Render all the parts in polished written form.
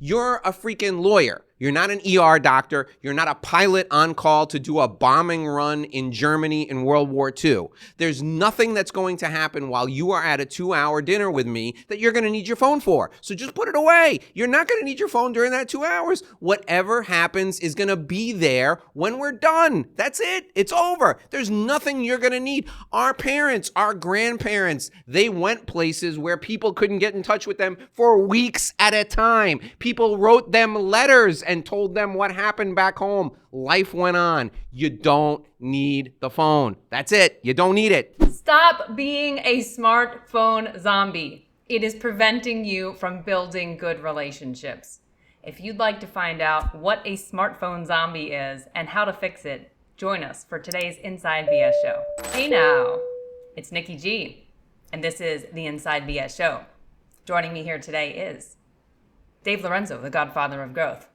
You're a freaking lawyer. You're not an ER doctor. You're not a pilot on call to do a bombing run in Germany in World War II. There's nothing that's going to happen while you are at a 2-hour dinner with me that you're going to need your phone for. So just put it away. You're not going to need your phone during that 2 hours. Whatever happens is going to be there when we're done. That's it. It's over. There's nothing you're going to need. Our parents, our grandparents, they went places where people couldn't get in touch with them for weeks at a time. People wrote them letters and told them what happened back home. Life went on. You don't need the phone. That's it. You don't need it. Stop being a smartphone zombie. It is preventing you from building good relationships. If you'd like to find out what a smartphone zombie is and how to fix it, join us for today's Inside BS Show. Hey now, it's Nikki G, and this is the Inside BS Show. Joining me here today is Dave Lorenzo, the godfather of growth.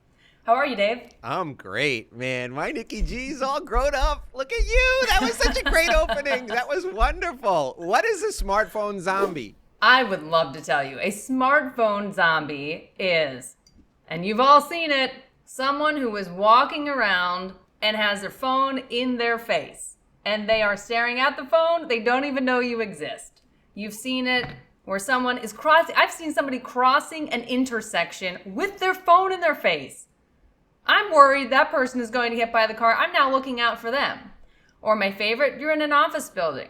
How are you, Dave? I'm great, man. My Nikki G's all grown up. Look at you. That was such a great opening. That was wonderful. What is a smartphone zombie? I would love to tell you. A smartphone zombie is, and you've all seen it, someone who is walking around and has their phone in their face. And they are staring at the phone. They don't even know you exist. You've seen it where someone is crossing. I've seen somebody crossing an intersection with their phone in their face. I'm worried that person is going to get by the car. I'm now looking out for them. Or my favorite, you're in an office building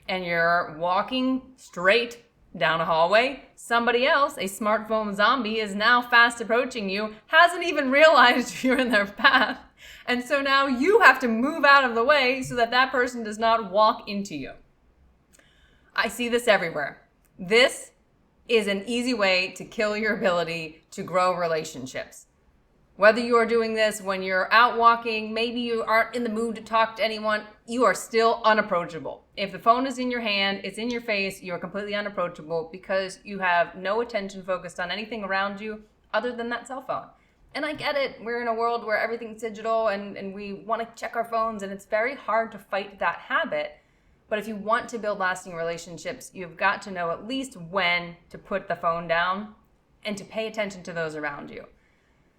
and you're walking straight down a hallway. Somebody else, a smartphone zombie, is now fast approaching you, hasn't even realized you're in their path. And so now you have to move out of the way so that that person does not walk into you. I see this everywhere. This is an easy way to kill your ability to grow relationships. Whether you are doing this when you're out walking, maybe you aren't in the mood to talk to anyone, you are still unapproachable. If the phone is in your hand, it's in your face, you are completely unapproachable because you have no attention focused on anything around you other than that cell phone. And I get it. We're in a world where everything's digital and we want to check our phones, and it's very hard to fight that habit. But if you want to build lasting relationships, you've got to know at least when to put the phone down and to pay attention to those around you.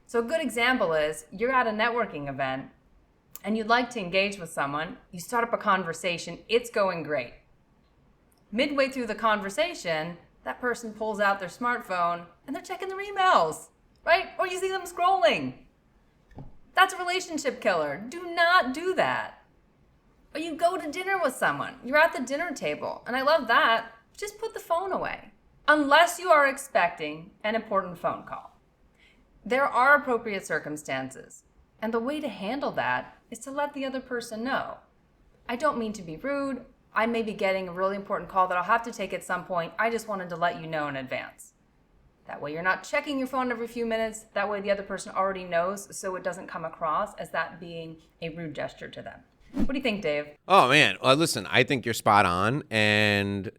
So a good example is you're at a networking event and you'd like to engage with someone. You start up a conversation. It's going great. Midway through the conversation, that person pulls out their smartphone and they're checking their emails, right? Or you see them scrolling. That's a relationship killer. Do not do that. Or you go to dinner with someone. You're at the dinner table. And I love that. Just put the phone away. Unless you are expecting an important phone call. There are appropriate circumstances, and the way to handle that is to let the other person know. I don't mean to be rude. I may be getting a really important call that I'll have to take at some point. I just wanted to let you know in advance. That way you're not checking your phone every few minutes. That way the other person already knows, so it doesn't come across as that being a rude gesture to them. What do you think, Dave? Oh, man. Listen, I think you're spot on, and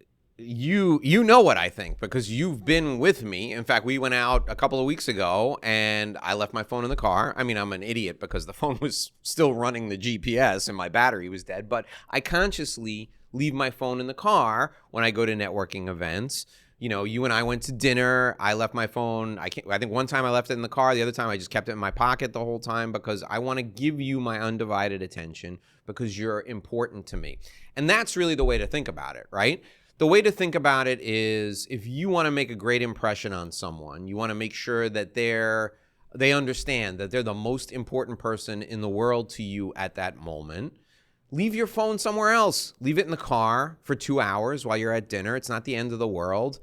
you know what I think because you've been with me. In fact, we went out a couple of weeks ago and I left my phone in the car. I mean, I'm an idiot because the phone was still running the GPS and my battery was dead, but I consciously leave my phone in the car when I go to networking events. You know, you and I went to dinner. I left my phone. I think one time I left it in the car. The other time I just kept it in my pocket the whole time because I want to give you my undivided attention because you're important to me. And that's really the way to think about it, right? The way to think about it is if you want to make a great impression on someone, you want to make sure that they understand that they're the most important person in the world to you at that moment. Leave your phone somewhere else. Leave it in the car for 2 hours while you're at dinner. It's not the end of the world.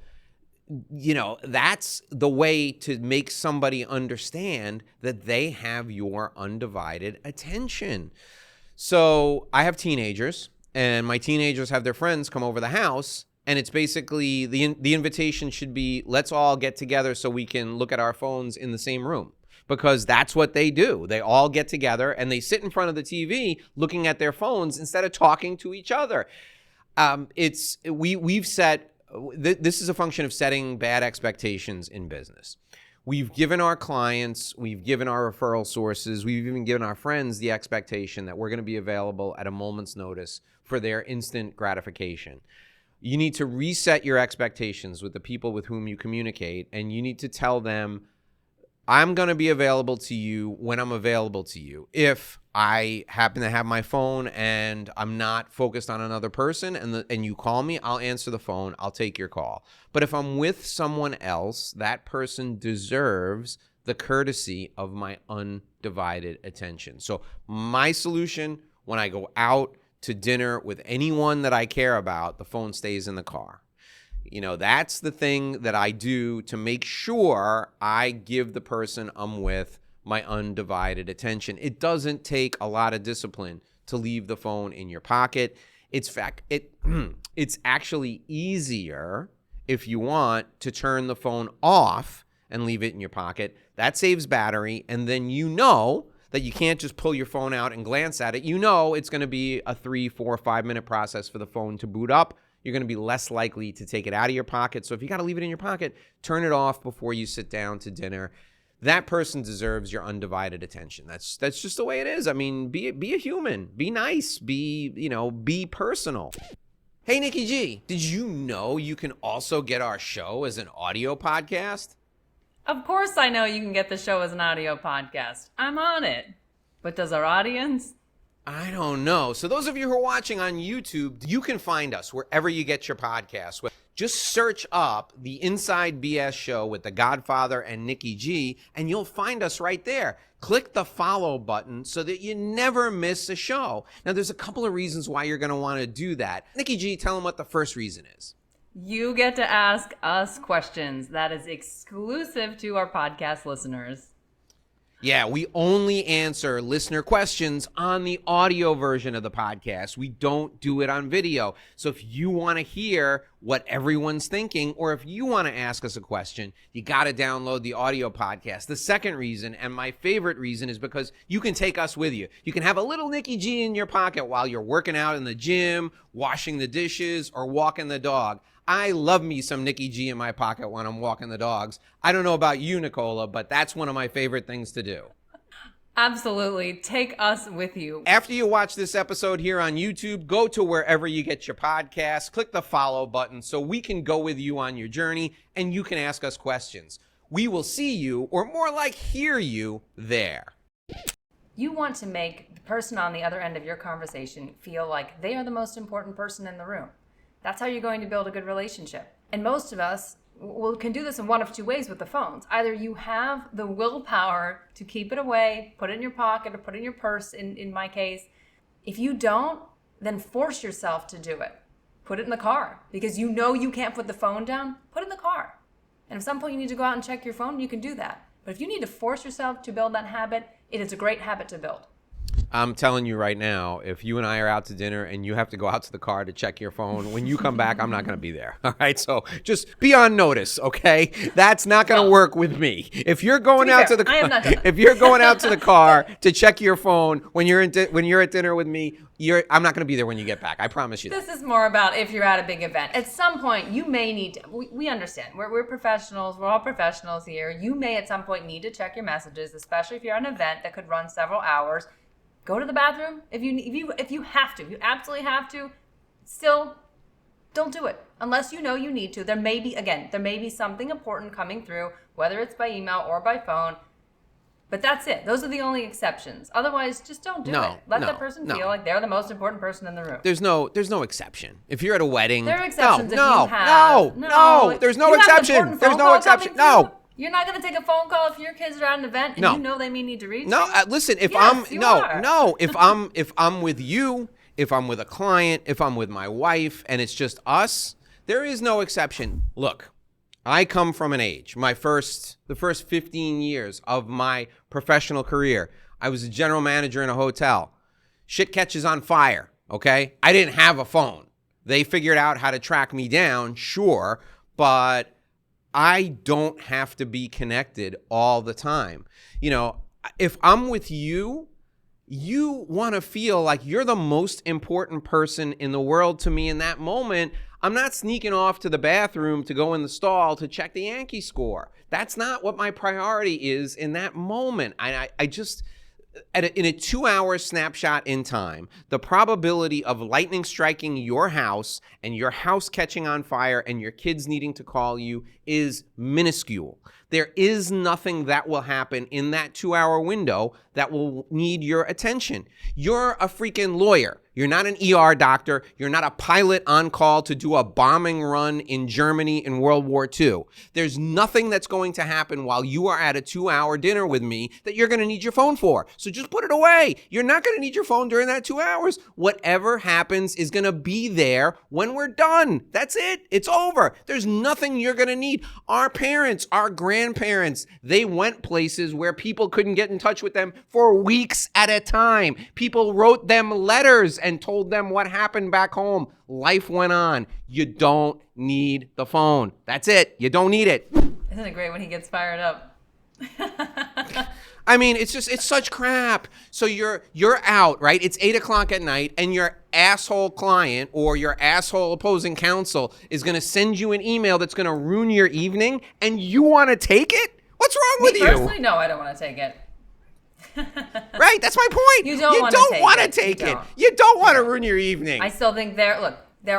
You know, that's the way to make somebody understand that they have your undivided attention. So I have teenagers. And my teenagers have their friends come over the house, and it's basically the invitation should be, let's all get together so we can look at our phones in the same room. Because that's what they do. They all get together and they sit in front of the TV looking at their phones instead of talking to each other. We've set, this is a function of setting bad expectations in business. We've given our clients, we've given our referral sources, we've even given our friends the expectation that we're going to be available at a moment's notice for their instant gratification. You need to reset your expectations with the people with whom you communicate, and you need to tell them I'm going to be available to you when I'm available to you. If I happen to have my phone and I'm not focused on another person and you call me, I'll answer the phone. I'll take your call. But if I'm with someone else, that person deserves the courtesy of my undivided attention. So my solution when I go out to dinner with anyone that I care about, the phone stays in the car. That's the thing that I do to make sure I give the person I'm with my undivided attention. It doesn't take a lot of discipline to leave the phone in your pocket. It's actually easier if you want to turn the phone off and leave it in your pocket. That saves battery, and then that you can't just pull your phone out and glance at it. It's going to be a 3, 4, 5 minute process for the phone to boot up. You're going to be less likely to take it out of your pocket. So if you got to leave it in your pocket, turn it off before you sit down to dinner. That person deserves your undivided attention. That's just the way it is. I mean, be a human, be nice, be personal. Hey, Nikki G, did you know you can also get our show as an audio podcast? Of course I know you can get the show as an audio podcast. I'm on it. But does our audience? I don't know. So those of you who are watching on YouTube, you can find us wherever you get your podcasts. Just search up the Inside BS Show with The Godfather and Nikki G, and you'll find us right there. Click the follow button so that you never miss a show. Now, there's a couple of reasons why you're going to want to do that. Nikki G, tell them what the first reason is. You get to ask us questions. That is exclusive to our podcast listeners. Yeah, we only answer listener questions on the audio version of the podcast. We don't do it on video. So if you want to hear what everyone's thinking, or if you want to ask us a question, you got to download the audio podcast. The second reason, and my favorite reason, is because you can take us with you. You can have a little Nikki G in your pocket while you're working out in the gym, washing the dishes, or walking the dog. I love me some Nikki G in my pocket when I'm walking the dogs. I don't know about you, Nicola, but that's one of my favorite things to do. Absolutely. Take us with you. After you watch this episode here on YouTube, go to wherever you get your podcasts, click the follow button so we can go with you on your journey and you can ask us questions. We will see you, or more like hear you, there. You want to make the person on the other end of your conversation feel like they are the most important person in the room. That's how you're going to build a good relationship. And most of us can do this in one of two ways with the phones. Either you have the willpower to keep it away, put it in your pocket, or put it in your purse, in my case. If you don't, then force yourself to do it. Put it in the car. Because you know you can't put the phone down, put it in the car. And if at some point you need to go out and check your phone, you can do that. But if you need to force yourself to build that habit, it is a great habit to build. I'm telling you right now, if you and I are out to dinner and you have to go out to the car to check your phone, when you come back, I'm not going to be there. All right. So just be on notice. Okay. That's not going to work with me. If you're going out to the car, if you're going out to the car to check your phone when you're at dinner with me, I'm not going to be there when you get back. I promise you that. This is more about if you're at a big event. At some point, you may need to, we understand. We're professionals. We're all professionals here. You may at some point need to check your messages, especially if you're at an event that could run several hours. Go to the bathroom if you have to. If you absolutely have to, still don't do it unless you know you need to. There may be something important coming through, whether it's by email or by phone. But that's it. Those are the only exceptions. Otherwise, just don't do it. Let that person feel like they're the most important person in the room. There's no exception. If you're at a wedding, there are exceptions. There's no exception. There's no exception. No. You're not going to take a phone call if your kids are at an event and you know they may need to reach. No, listen. If I'm with you, if I'm with a client, if I'm with my wife, and it's just us, there is no exception. Look, I come from an age. The first 15 years of my professional career, I was a general manager in a hotel. Shit catches on fire. Okay, I didn't have a phone. They figured out how to track me down, sure, but I don't have to be connected all the time. If I'm with you, you want to feel like you're the most important person in the world to me in that moment. I'm not sneaking off to the bathroom to go in the stall to check the Yankee score. That's not what my priority is in that moment. I just... in a 2-hour snapshot in time, the probability of lightning striking your house and your house catching on fire and your kids needing to call you is minuscule. There is nothing that will happen in that 2-hour window that will need your attention. You're a freaking lawyer. You're not an ER doctor. You're not a pilot on call to do a bombing run in Germany in World War II. There's nothing that's going to happen while you are at a 2-hour dinner with me that you're going to need your phone for. So just put it away. You're not going to need your phone during that 2 hours. Whatever happens is going to be there when we're done. That's it. It's over. There's nothing you're going to need. Our parents, our grandparents, they went places where people couldn't get in touch with them for weeks at a time. People wrote them letters and told them what happened back home. Life went on. You don't need the phone. That's it. You don't need it. Isn't it great when he gets fired up? I mean, it's such crap. So you're out, right? It's 8:00 at night, and your asshole client or your asshole opposing counsel is going to send you an email that's going to ruin your evening, and you want to take it? What's wrong with you? Personally, no, I don't want to take it. Right, that's my point. You don't want to take it. You don't want to ruin your evening. I still think there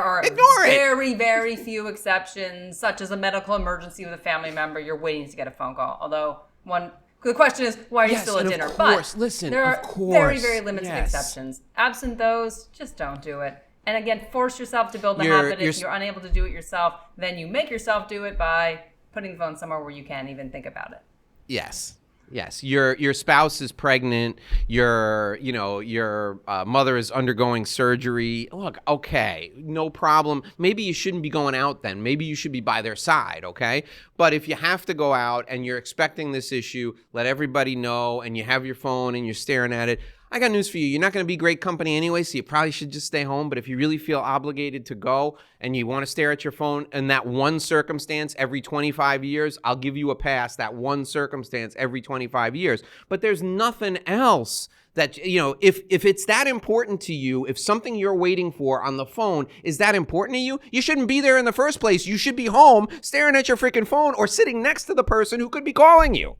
are very, very few exceptions, such as a medical emergency with a family member. You're waiting to get a phone call. Although the question is, why are you still at dinner? Of course, listen, there are of course, very, very limited exceptions. Absent those, just don't do it. And again, force yourself to build the habit. If you're unable to do it yourself, then you make yourself do it by putting the phone somewhere where you can't even think about it. Yes. Your spouse is pregnant. Your mother is undergoing surgery. Look, okay, no problem. Maybe you shouldn't be going out then. Maybe you should be by their side, okay? But if you have to go out and you're expecting this issue, let everybody know, and you have your phone and you're staring at it, I got news for you. You're not going to be great company anyway, so you probably should just stay home. But if you really feel obligated to go and you want to stare at your phone in that one circumstance every 25 years, I'll give you a pass, that one circumstance every 25 years. But there's nothing else that, if it's that important to you, if something you're waiting for on the phone is that important to you, you shouldn't be there in the first place. You should be home staring at your freaking phone or sitting next to the person who could be calling you.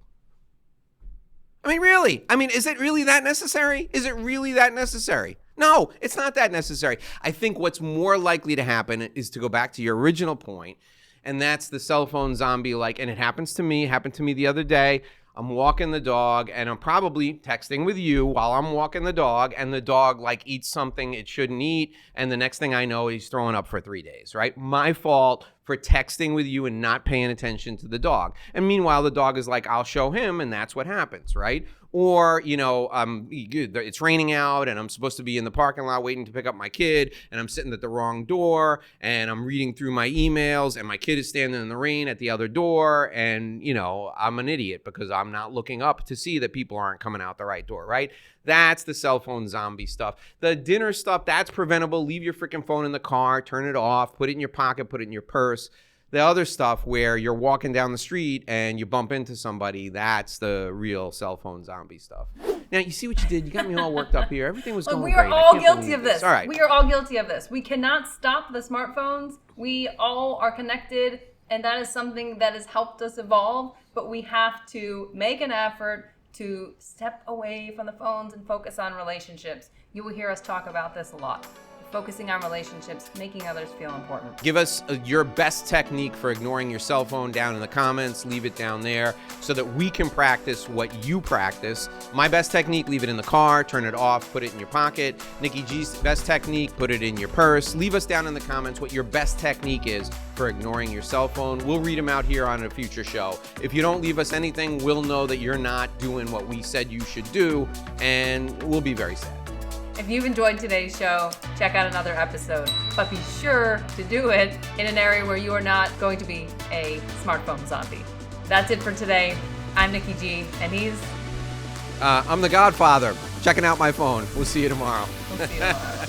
I mean, really? Is it really that necessary? Is it really that necessary? No, it's not that necessary. I think what's more likely to happen is to go back to your original point, and that's the cell phone zombie, and it happened to me the other day. I'm walking the dog, and I'm probably texting with you while I'm walking the dog, and the dog eats something it shouldn't eat, and the next thing I know, he's throwing up for 3 days, right? My fault for texting with you and not paying attention to the dog. And meanwhile, the dog is like, I'll show him, and that's what happens, right? Or, it's raining out and I'm supposed to be in the parking lot waiting to pick up my kid, and I'm sitting at the wrong door, and I'm reading through my emails, and my kid is standing in the rain at the other door, and, I'm an idiot because I'm not looking up to see that people aren't coming out the right door, right? That's the cell phone zombie stuff. The dinner stuff, that's preventable. Leave your freaking phone in the car, turn it off, put it in your pocket, put it in your purse. The other stuff where you're walking down the street and you bump into somebody, that's the real cell phone zombie stuff. Now, you see what you did? You got me all worked up here. Everything was going great. We are all guilty of this. All right. We are all guilty of this. We cannot stop the smartphones. We all are connected, and that is something that has helped us evolve, but we have to make an effort to step away from the phones and focus on relationships. You will hear us talk about this a lot. Focusing on relationships, making others feel important. Give us your best technique for ignoring your cell phone down in the comments. Leave it down there so that we can practice what you practice. My best technique, leave it in the car, turn it off, put it in your pocket. Nikki G's best technique, put it in your purse. Leave us down in the comments what your best technique is for ignoring your cell phone. We'll read them out here on a future show. If you don't leave us anything, we'll know that you're not doing what we said you should do, and we'll be very sad. If you've enjoyed today's show, check out another episode. But be sure to do it in an area where you are not going to be a smartphone zombie. That's it for today. I'm Nikki G, and he's... I'm the Godfather, checking out my phone. We'll see you tomorrow. We'll see you tomorrow.